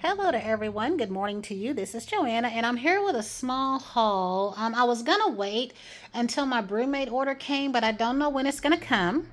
Hello to everyone. Good morning to you. This is Joanna, and I'm here with a small haul. I was gonna wait until my brewmate order came, but I don't know when it's gonna come.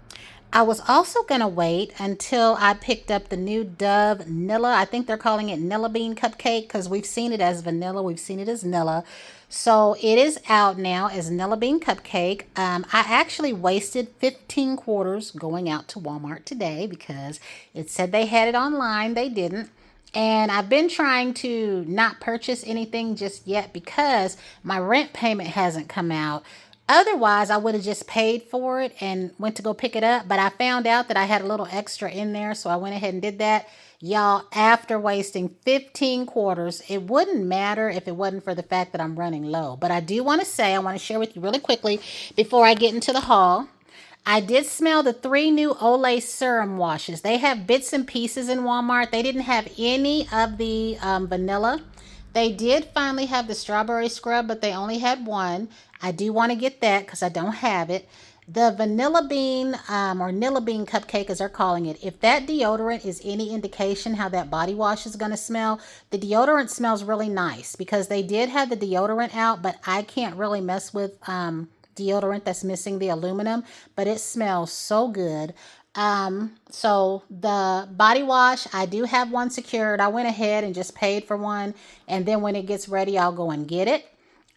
I was also gonna wait until I picked up the new Dove Nilla. I think they're calling it Nilla Bean Cupcake because we've seen it as vanilla, we've seen it as Nilla. So it is out now as Nilla Bean Cupcake. I actually wasted 15 quarters going out to Walmart today because it said they had it online. They didn't. And I've been trying to not purchase anything just yet because my rent payment hasn't come out. Otherwise, I would have just paid for it and went to go pick it up. But I found out that I had a little extra in there, so I went ahead and did that. Y'all, after wasting 15 quarters, it wouldn't matter if it wasn't for the fact that I'm running low. But I do want to say, I want to share with you really quickly before I get into the haul. I did smell the three new Olay serum washes. They have bits and pieces in Walmart. They didn't have any of the vanilla. They did finally have the strawberry scrub, but they only had one. I do want to get that because I don't have it. The vanilla bean or Nilla bean cupcake, as they're calling it, if that deodorant is any indication how that body wash is going to smell, the deodorant smells really nice because they did have the deodorant out, but I can't really mess with deodorant that's missing the aluminum, but it smells so good. So the body wash, I do have one secured. I went ahead and just paid for one, and then when it gets ready, I'll go and get it.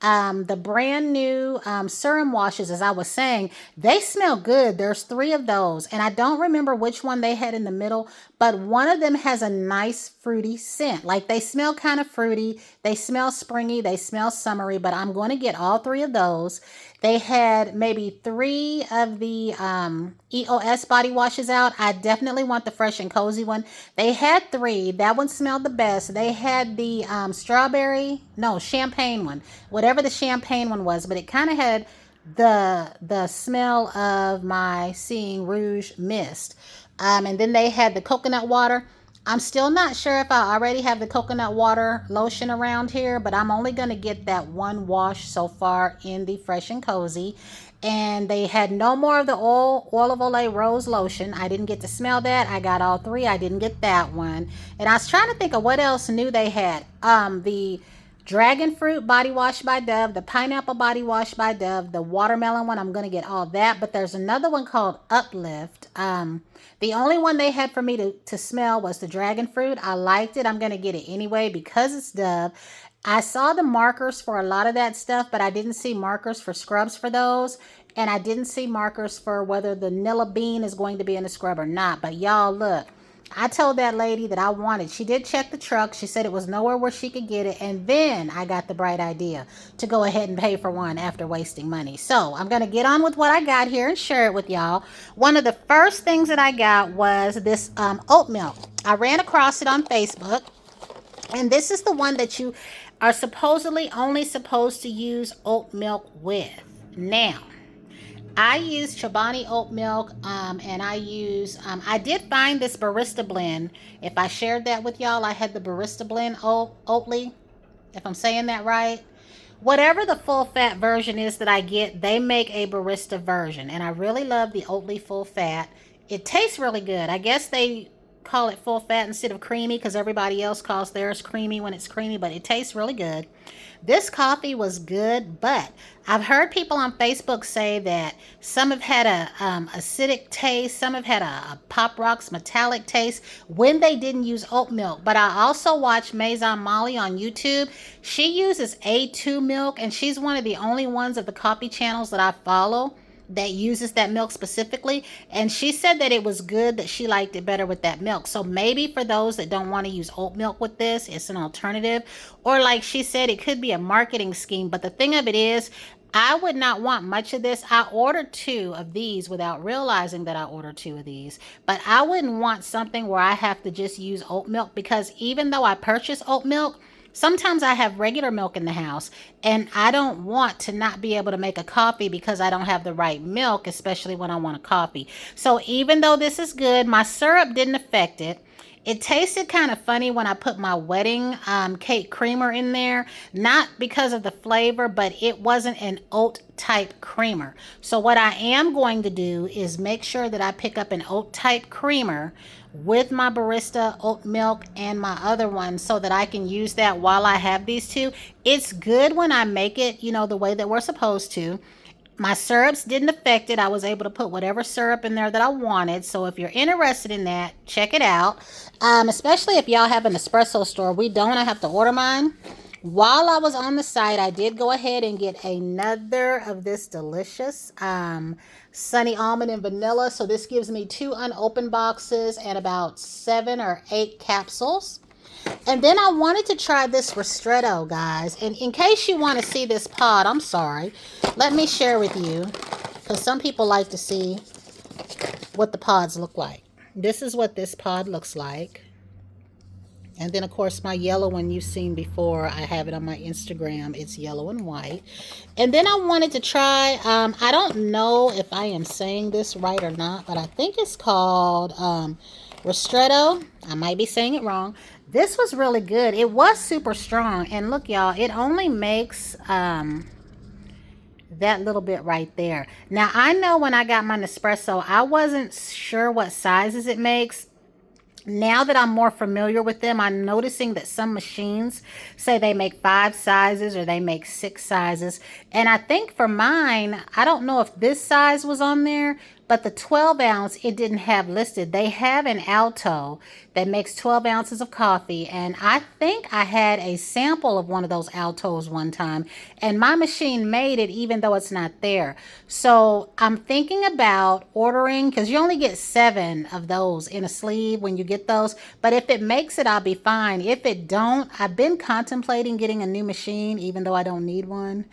The brand new serum washes, as I was saying, they smell good. There's three of those, and I don't remember which one they had in the middle, but one of them has a nice fruity scent. Like they smell kind of fruity, they smell springy, they smell summery, but I'm going to get all three of those. They had maybe three of the EOS body washes out. I definitely want the fresh and cozy one. They had three. That one smelled the best. They had the champagne one, whatever the champagne one was, but it kind of had the smell of my Seeing Rouge mist. And then they had the coconut water. I'm still not sure if I already have the coconut water lotion around here, but I'm only going to get that one wash so far in the Fresh and Cozy. And they had no more of the oil of Olay Rose lotion. I didn't get to smell that. I got all three. I didn't get that one. And I was trying to think of what else new they had. The Dragon Fruit Body Wash by Dove, the Pineapple Body Wash by Dove, the Watermelon one, I'm going to get all that. But there's another one called Uplift. The only one they had for me to smell was the Dragon Fruit. I liked it. I'm going to get it anyway because it's Dove. I saw the markers for a lot of that stuff, but I didn't see markers for scrubs for those. And I didn't see markers for whether the Nilla Bean is going to be in the scrub or not. But y'all, look. I told that lady that I wanted. She did check the truck. She said it was nowhere where she could get it. And then I got the bright idea to go ahead and pay for one after wasting money. So I'm going to get on with what I got here and share it with y'all. One of the first things that I got was this oat milk. I ran across it on Facebook. And this is the one that you are supposedly only supposed to use oat milk with. Now, I use Chobani oat milk, and I did find this barista blend. If I shared that with y'all, I had the barista blend Oatly, if I'm saying that right. Whatever the full fat version is that I get, they make a barista version, and I really love the Oatly full fat. It tastes really good. I guess they call it full fat instead of creamy because everybody else calls theirs creamy when it's creamy, but it tastes really good. This coffee was good, but I've heard people on Facebook say that some have had a acidic taste, some have had a Pop Rocks metallic taste when they didn't use oat milk. But I also watch Maison Molly on YouTube. She uses A2 milk, and she's one of the only ones of the coffee channels that I follow that uses that milk specifically, and she said that it was good, that she liked it better with that milk. So maybe for those that don't want to use oat milk with this, it's an alternative. Or like she said, it could be a marketing scheme. But the thing of it is, I would not want much of this. I ordered two of these without realizing that I ordered two of these. But I wouldn't want something where I have to just use oat milk, because even though I purchase oat milk, sometimes I have regular milk in the house, and I don't want to not be able to make a coffee because I don't have the right milk, especially when I want a coffee. So even though this is good, my syrup didn't affect it. It tasted kind of funny when I put my wedding cake creamer in there, not because of the flavor, but it wasn't an oat type creamer. So what I am going to do is make sure that I pick up an oat type creamer with my barista oat milk and my other one so that I can use that while I have these two. It's good when I make it, the way that we're supposed to. My syrups didn't affect it. I was able to put whatever syrup in there that I wanted. So if you're interested in that, check it out. Especially if y'all have an espresso store. We don't. I have to order mine. While I was on the site, I did go ahead and get another of this delicious Sunny Almond and Vanilla. So this gives me 2 unopened boxes and about 7 or 8 capsules. And then I wanted to try this ristretto, guys. And in case you want to see this pod, I'm sorry. Let me share with you, because some people like to see what the pods look like. This is what this pod looks like. And then, of course, my yellow one you've seen before. I have it on my Instagram. It's yellow and white. And then I wanted to try, I don't know if I am saying this right or not, but I think it's called ristretto. I might be saying it wrong. This was really good. It was super strong. And look, y'all, it only makes that little bit right there. Now, I know when I got my Nespresso, I wasn't sure what sizes it makes. Now that I'm more familiar with them, I'm noticing that some machines say they make 5 sizes or they make 6 sizes. And I think for mine, I don't know if this size was on there, but the 12 ounce, it didn't have listed. They have an Alto that makes 12 ounces of coffee. And I think I had a sample of one of those Altos one time. And my machine made it even though it's not there. So I'm thinking about ordering, because you only get 7 of those in a sleeve when you get those. But if it makes it, I'll be fine. If it don't, I've been contemplating getting a new machine, even though I don't need one.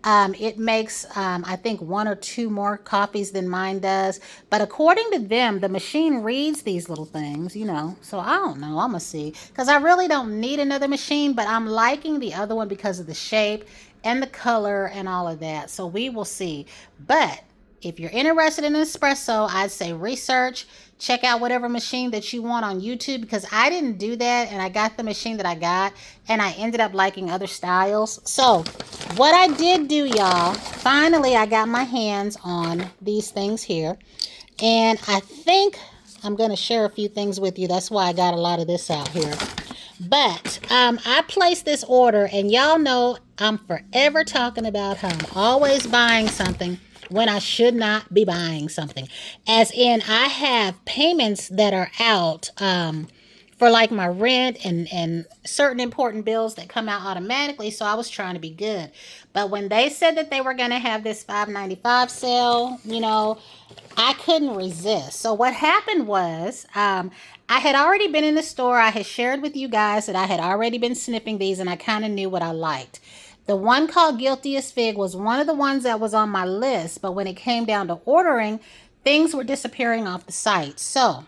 It makes, I think, 1 or 2 more coffees than mine does. But according to them, the machine reads these little things, So I don't know. I'm going to see. Because I really don't need another machine, but I'm liking the other one because of the shape and the color and all of that. So we will see. But if you're interested in espresso, I'd say research. Check out whatever machine that you want on YouTube, because I didn't do that, and I got the machine that I got, and I ended up liking other styles. So what I did do, y'all, finally I got my hands on these things here, and I think I'm going to share a few things with you. That's why I got a lot of this out here. But I placed this order, and y'all know I'm forever talking about how I'm always buying something when I should not be buying something. As in, I have payments that are out for like my rent and certain important bills that come out automatically. So I was trying to be good. But when they said that they were going to have this $5.95 sale, I couldn't resist. So what happened was, I had already been in the store. I had shared with you guys that I had already been sniffing these, and I kind of knew what I liked. The one called Guilty as Fig was one of the ones that was on my list, but when it came down to ordering, things were disappearing off the site. So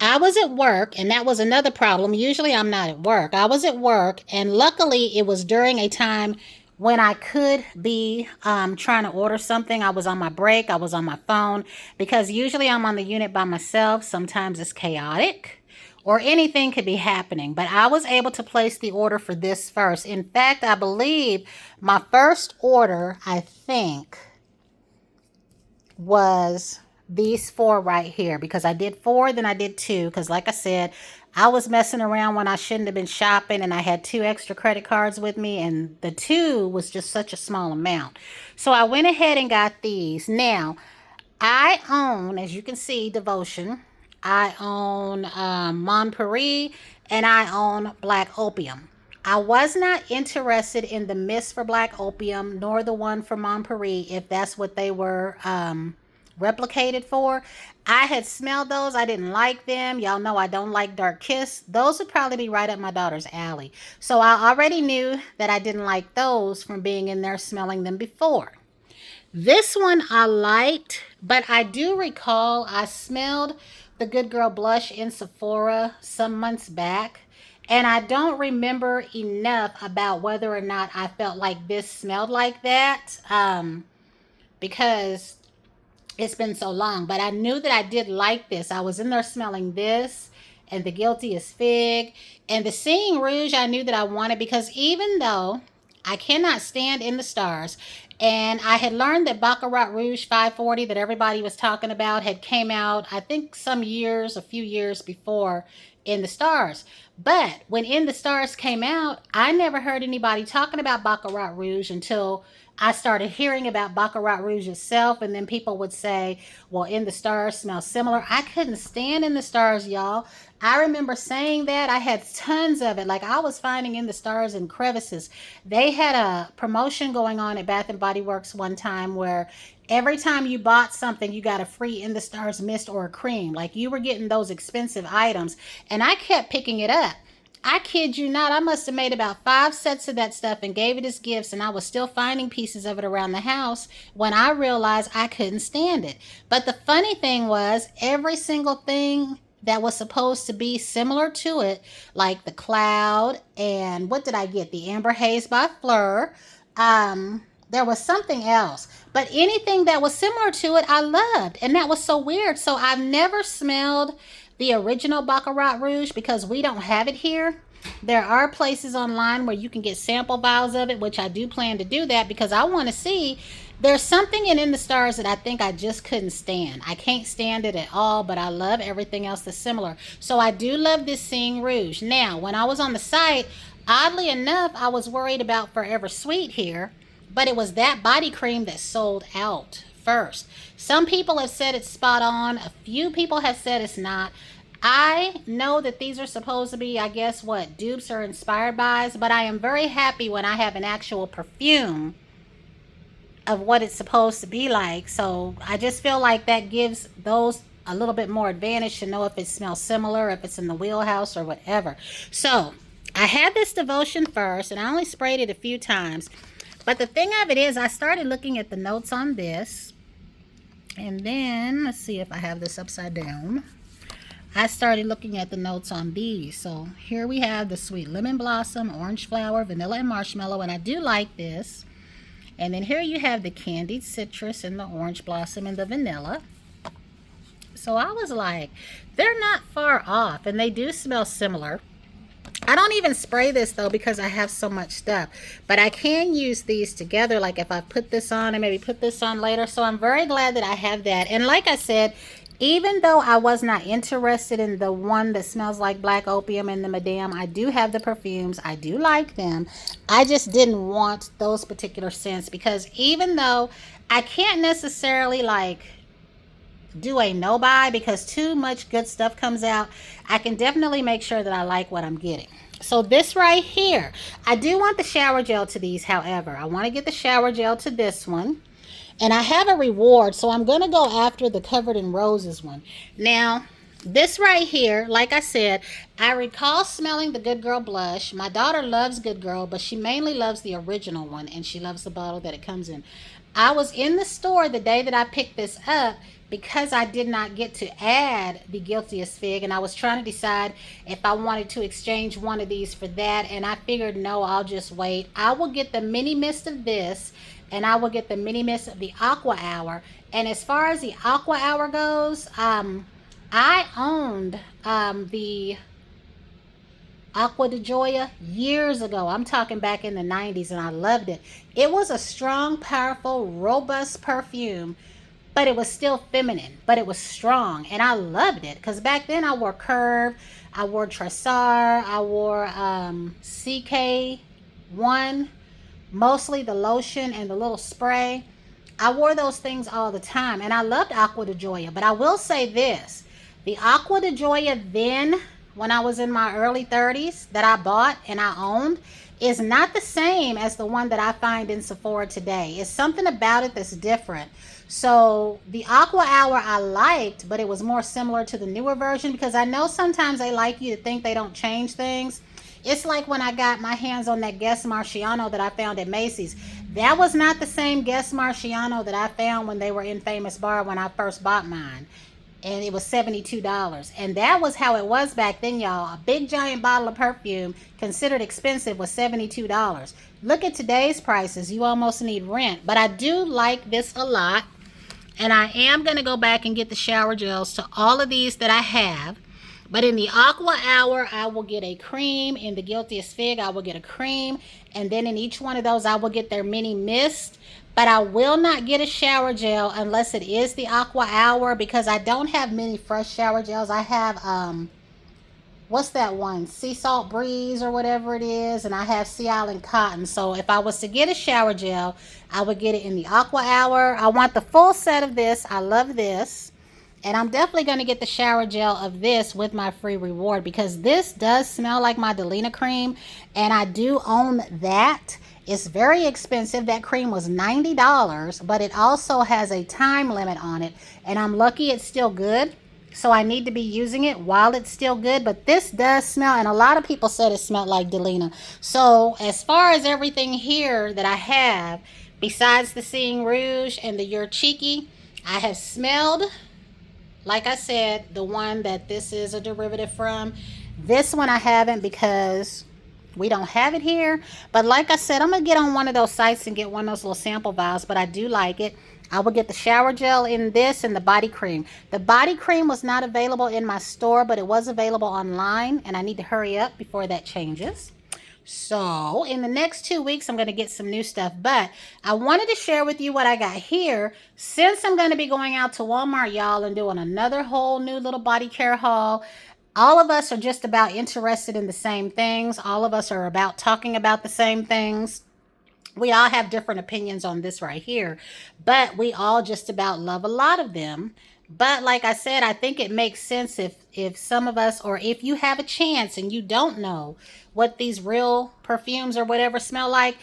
I was at work, and that was another problem. Usually I'm not at work. I was at work, and luckily it was during a time when I could be trying to order something. I was on my break. I was on my phone, because usually I'm on the unit by myself. Sometimes it's chaotic, or anything could be happening. But I was able to place the order for this first. In fact, I believe my first order, I think, was these 4 right here, because I did 4, then I did 2, because like I said, I was messing around when I shouldn't have been shopping, and I had 2 extra credit cards with me, and the 2 was just such a small amount. So I went ahead and got these. Now, I own, as you can see, Devotion. I own Mon Paris, and I own Black Opium. I was not interested in the mist for Black Opium, nor the one for Mon Paris, if that's what they were replicated for. I had smelled those. I didn't like them. Y'all know I don't like Dark Kiss. Those would probably be right up my daughter's alley. So I already knew that I didn't like those from being in there smelling them before. This one I liked, but I do recall I smelled the Good Girl Blush in Sephora some months back, and I don't remember enough about whether or not I felt like this smelled like that, because it's been so long. But I knew that I did like this. I was in there smelling this and the Guilty as Fig, and the Seeing Rouge I knew that I wanted, because even though I cannot stand In the Stars. And I had learned that Baccarat Rouge 540 that everybody was talking about had came out, I think a few years before In the Stars. But when In the Stars came out, I never heard anybody talking about Baccarat Rouge until I started hearing about Baccarat Rouge itself, and then people would say, well, In the Stars smells similar. I couldn't stand In the Stars, y'all. I remember saying that. I had tons of it. Like, I was finding In the Stars in crevices. They had a promotion going on at Bath and Body Works one time where every time you bought something, you got a free In the Stars mist or a cream. Like, you were getting those expensive items, and I kept picking it up. I kid you not, I must have made about 5 sets of that stuff and gave it as gifts, and I was still finding pieces of it around the house when I realized I couldn't stand it. But the funny thing was, every single thing that was supposed to be similar to it, like the Cloud, and what did I get? The Amber Haze by Fleur. There was something else, but anything that was similar to it, I loved, and that was so weird. So I've never smelled the original Baccarat Rouge because we don't have it here. There are places online where you can get sample vials of it, which I do plan to do that because I want to see. There's something in the Stars that I think I just couldn't stand. I can't stand it at all, but I love everything else that's similar. So I do love this Seeing Rouge. Now, when I was on the site, oddly enough, I was worried about Forever Sweet here, but it was that body cream that sold out first. Some people have said it's spot on. A few people have said it's not. I know that these are supposed to be, I guess, what dupes or inspired buys, but I am very happy when I have an actual perfume of what it's supposed to be like. So I just feel like that gives those a little bit more advantage to know if it smells similar, if it's in the wheelhouse or whatever. So I had this Devotion first, and I only sprayed it a few times. But the thing of it is, I started looking at the notes on this. And then, let's see if I have this upside down. I started looking at the notes on these. So here we have the Sweet Lemon Blossom, Orange Flower, Vanilla and Marshmallow. And I do like this. And then here you have the Candied Citrus and the Orange Blossom and the Vanilla. So I was like, they're not far off. And they do smell similar. I don't even spray this though because I have so much stuff, but I can use these together, like if I put this on and maybe put this on later. So I'm very glad that I have that. And like I said, even though I was not interested in the one that smells like Black Opium and the Madame, I do have the perfumes. I do like them. I just didn't want those particular scents because even though I can't necessarily like do a no buy because too much good stuff comes out, I can definitely make sure that I like what I'm getting. So this right here, I do want the shower gel to these. However, I want to get the shower gel to this one, and I have a reward, so I'm going to go after the Covered in Roses one. Now this right here, like I said, I recall smelling the Good Girl blush. My daughter loves Good Girl, but she mainly loves the original one, and she loves the bottle that it comes in. I was in the store the day that I picked this up because I did not get to add the Guilty as Fig, and I was trying to decide if I wanted to exchange one of these for that, and I figured, no, I'll just wait. I will get the mini mist of this, and I will get the mini mist of the Aqua Hour. And as far as the Aqua Hour goes, I owned the Aqua de Joya years ago. I'm talking back in the 90s, and I loved it. It was a strong, powerful, robust perfume, but it was still feminine, but it was strong, and I loved it because back then I wore Curve, I wore Tressar, I wore CK1, mostly the lotion and the little spray. I wore those things all the time, and I loved Aqua de Joya. But I will say this, the Aqua de Joya then, when I was in my early 30s, that I bought and I owned, is not the same as the one that I find in Sephora today. It's something about it that's different. So the Aqua Hour I liked, but it was more similar to the newer version because I know sometimes they like you to think they don't change things. It's like when I got my hands on that Guess Marciano that I found at Macy's. That was not the same Guess Marciano that I found when they were in Famous Bar when I first bought mine. And it was $72. And that was how it was back then, y'all. A big giant bottle of perfume, considered expensive, was $72. Look at today's prices. You almost need rent. But I do like this a lot. And I am going to go back and get the shower gels to all of these that I have. But in the Aqua Hour, I will get a cream. In the Guiltiest Fig, I will get a cream. And then in each one of those, I will get their mini mist. But I will not get a shower gel unless it is the Aqua Hour, because I don't have many fresh shower gels. I have what's that one? Sea Salt Breeze or whatever it is, and I have Sea Island Cotton. So if I was to get a shower gel, I would get it in the Aqua Hour. I want the full set of this. I love this. And I'm definitely going to get the shower gel of this with my free reward, because this does smell like my Delina cream, and I do own that. It's very expensive. That cream was $90, but it also has a time limit on it, and I'm lucky it's still good. So I need to be using it while it's still good. But this does smell, and a lot of people said it smelled like Delina. So as far as everything here that I have, besides the Seeing Rouge and the You're Cheeky, I have smelled, like I said, the one that this is a derivative from. This one I haven't because we don't have it here. But like I said, I'm going to get on one of those sites and get one of those little sample vials. But I do like it. I will get the shower gel in this and the body cream. The body cream was not available in my store, but it was available online. And I need to hurry up before that changes. So in the next 2 weeks, I'm going to get some new stuff. But I wanted to share with you what I got here, since I'm going to be going out to Walmart, y'all, and doing another whole new little body care haul. All of us are just about interested in the same things. All of us are about talking about the same things. We all have different opinions on this right here, but we all just about love a lot of them. But like I said, I think it makes sense if some of us, or if you have a chance and you don't know what these real perfumes or whatever smell like,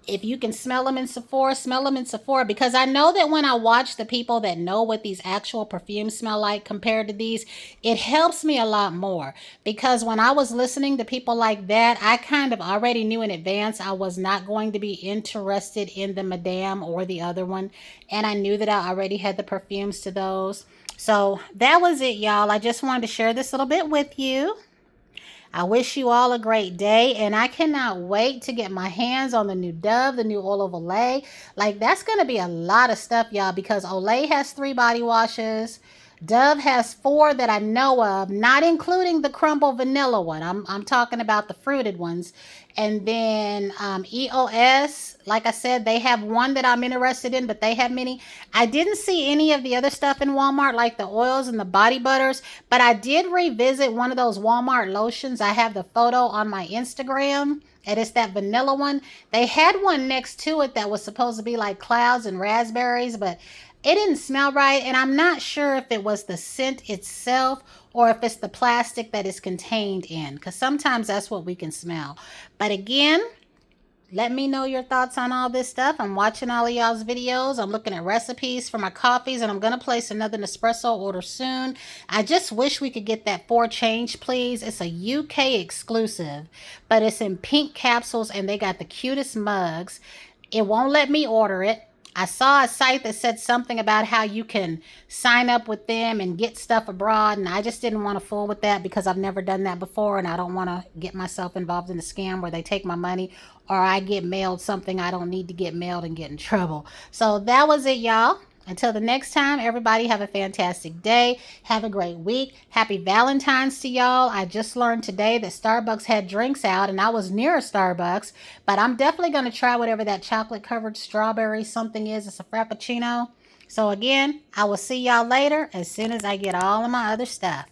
if you can smell them in Sephora, smell them in Sephora. Because I know that when I watch the people that know what these actual perfumes smell like compared to these, it helps me a lot more. Because when I was listening to people like that, I kind of already knew in advance I was not going to be interested in the Madame or the other one. And I knew that I already had the perfumes to those. So that was it, y'all. I just wanted to share this little bit with you. I wish you all a great day, and I cannot wait to get my hands on the new Dove, the new oil of Olay. Like, that's going to be a lot of stuff, y'all, because Olay has 3 body washes. Dove has 4 that I know of, not including the crumble vanilla one. I'm talking about the fruited ones. And then EOS, like I said, they have one that I'm interested in, but they have many. I didn't see any of the other stuff in Walmart, like the oils and the body butters, but I did revisit one of those Walmart lotions. I have the photo on my Instagram, and it's that vanilla one. They had one next to it that was supposed to be like clouds and raspberries, but it didn't smell right, and I'm not sure if it was the scent itself or if it's the plastic that is contained in, because sometimes that's what we can smell. But again, let me know your thoughts on all this stuff. I'm watching all of y'all's videos. I'm looking at recipes for my coffees, and I'm going to place another Nespresso order soon. I just wish we could get that 4 change, please. It's a UK exclusive, but it's in pink capsules, and they got the cutest mugs. It won't let me order it. I saw a site that said something about how you can sign up with them and get stuff abroad, and I just didn't want to fool with that because I've never done that before, and I don't want to get myself involved in a scam where they take my money or I get mailed something I don't need to get mailed and get in trouble. So that was it, y'all. Until the next time, everybody have a fantastic day. Have a great week. Happy Valentine's to y'all. I just learned today that Starbucks had drinks out, and I was near a Starbucks, but I'm definitely going to try whatever that chocolate-covered strawberry something is. It's a Frappuccino. So again, I will see y'all later as soon as I get all of my other stuff.